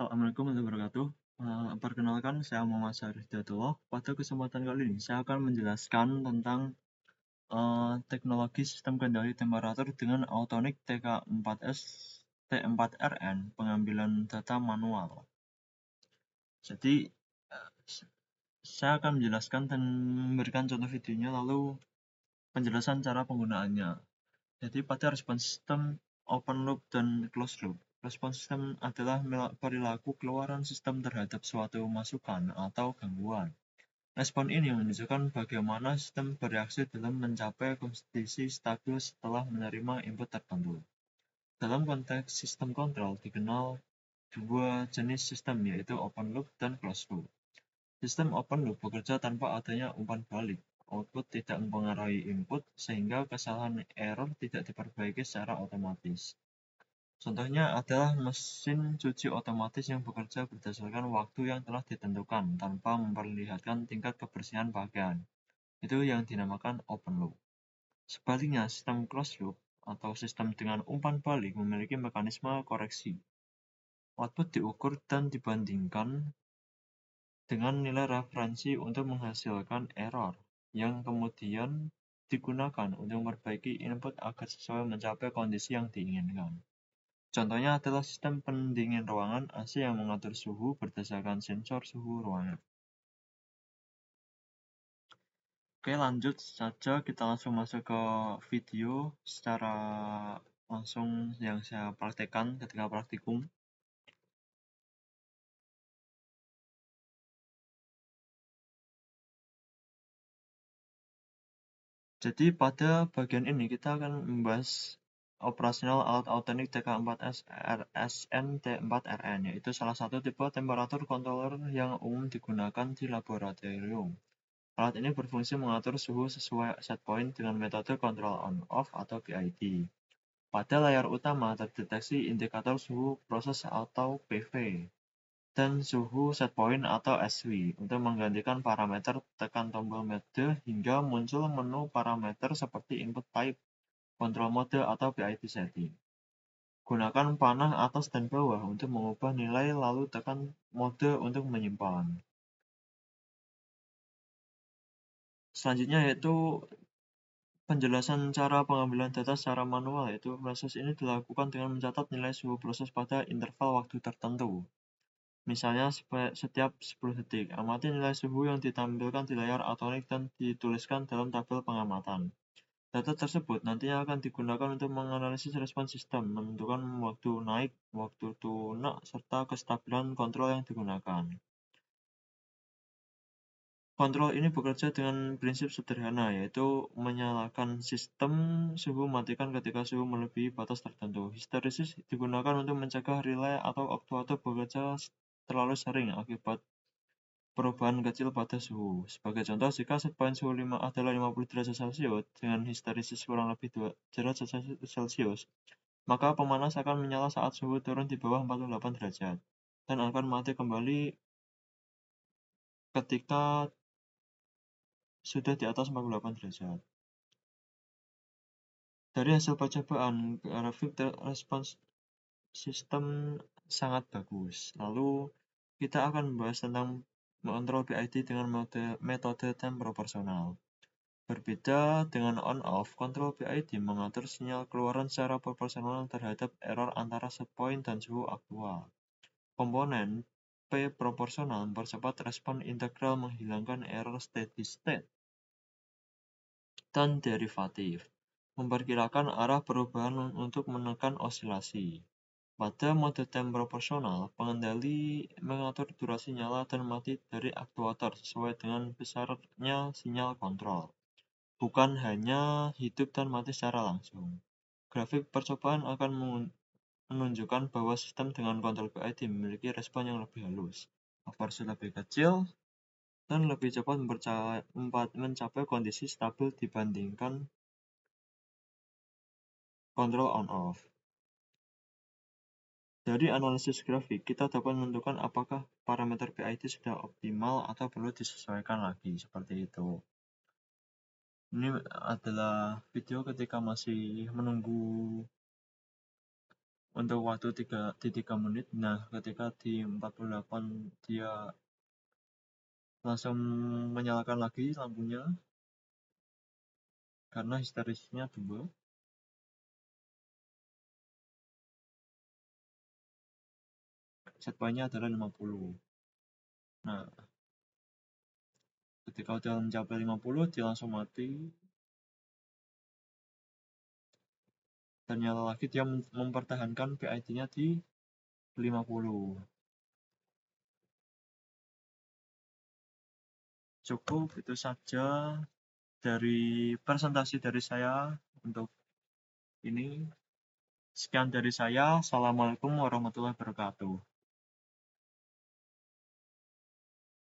Assalamualaikum warahmatullahi wabarakatuh. Perkenalkan, saya Muhammad Syarif Hidayatullah. Pada kesempatan kali ini, saya akan menjelaskan tentang teknologi sistem kendali temperatur dengan Autonic TK4S T4RN pengambilan data manual. Jadi, saya akan menjelaskan dan memberikan contoh videonya, lalu penjelasan cara penggunaannya. Jadi pada respons sistem open loop dan closed loop. Respons sistem adalah perilaku keluaran sistem terhadap suatu masukan atau gangguan. Respon ini menunjukkan bagaimana sistem bereaksi dalam mencapai kondisi stabil setelah menerima input tertentu. Dalam konteks sistem kontrol dikenal dua jenis sistem, yaitu open loop dan closed loop. Sistem open loop bekerja tanpa adanya umpan balik. Output tidak mempengaruhi input, sehingga kesalahan error tidak diperbaiki secara otomatis. Contohnya adalah mesin cuci otomatis yang bekerja berdasarkan waktu yang telah ditentukan tanpa memperlihatkan tingkat kebersihan pakaian. Itu yang dinamakan open loop. Sebaliknya, sistem closed loop atau sistem dengan umpan balik memiliki mekanisme koreksi. Output diukur dan dibandingkan dengan nilai referensi untuk menghasilkan error, yang kemudian digunakan untuk memperbaiki input agar sesuai mencapai kondisi yang diinginkan. Contohnya adalah sistem pendingin ruangan AC yang mengatur suhu berdasarkan sensor suhu ruangan. Oke, lanjut saja, kita langsung masuk ke video secara langsung yang saya praktekkan ketika praktikum. Jadi pada bagian ini kita akan membahas operasional alat Autonic TK4S RSN T4RN, yaitu salah satu tipe temperatur controller yang umum digunakan di laboratorium. Alat ini berfungsi mengatur suhu sesuai set point dengan metode control on-off atau PID. Pada layar utama terdeteksi indikator suhu proses atau PV dan suhu set point atau SW. Untuk menggantikan parameter, tekan tombol mode hingga muncul menu parameter seperti input type, control mode, atau PID setting. Gunakan panah atas dan bawah untuk mengubah nilai, lalu tekan mode untuk menyimpan. Selanjutnya yaitu penjelasan cara pengambilan data secara manual, yaitu proses ini dilakukan dengan mencatat nilai suhu proses pada interval waktu tertentu. Misalnya setiap 10 detik, amati nilai suhu yang ditampilkan di layar Autonic dan dituliskan dalam tabel pengamatan. Data tersebut nantinya akan digunakan untuk menganalisis respons sistem, menentukan waktu naik, waktu tunak, serta kestabilan kontrol yang digunakan. Kontrol ini bekerja dengan prinsip sederhana, yaitu menyalakan sistem suhu, matikan ketika suhu melebihi batas tertentu. Histeresis digunakan untuk mencegah relay atau aktuator bekerja terlalu sering akibat perubahan kecil pada suhu. Sebagai contoh, jika set point suhu adalah 50 derajat Celcius dengan histeresis kurang lebih 2 derajat Celcius, maka pemanas akan menyala saat suhu turun di bawah 48 derajat dan akan mati kembali ketika sudah di atas 48 derajat. Dari hasil percobaan, grafik respons sistem sangat bagus. Lalu kita akan membahas tentang mengontrol PID dengan metode time proporsional. Berbeda dengan on-off, kontrol PID mengatur sinyal keluaran secara proporsional terhadap error antara set point dan suhu aktual. Komponen P proporsional mempercepat respon integral, menghilangkan error steady state dan derivatif, memperkirakan arah perubahan untuk menekan osilasi. Pada mode time proporsional, pengendali mengatur durasi nyala dan mati dari aktuator sesuai dengan besarnya sinyal kontrol, bukan hanya hidup dan mati secara langsung. Grafik percobaan akan menunjukkan bahwa sistem dengan kontrol PID memiliki respon yang lebih halus, overshoot lebih kecil, dan lebih cepat mencapai kondisi stabil dibandingkan kontrol on-off. Dari analisis grafik, kita dapat menentukan apakah parameter PID sudah optimal atau perlu disesuaikan lagi, seperti itu. Ini adalah video ketika masih menunggu untuk waktu 3 menit. Nah, ketika di 48 dia langsung menyalakan lagi lampunya karena histerisnya 2. Set point-nya adalah 50. Nah, ketika udah mencapai 50 dia langsung mati. Ternyata lagi dia mempertahankan PID-nya di 50. Cukup itu saja dari presentasi dari saya untuk ini. Sekian dari saya. Assalamualaikum warahmatullahi wabarakatuh.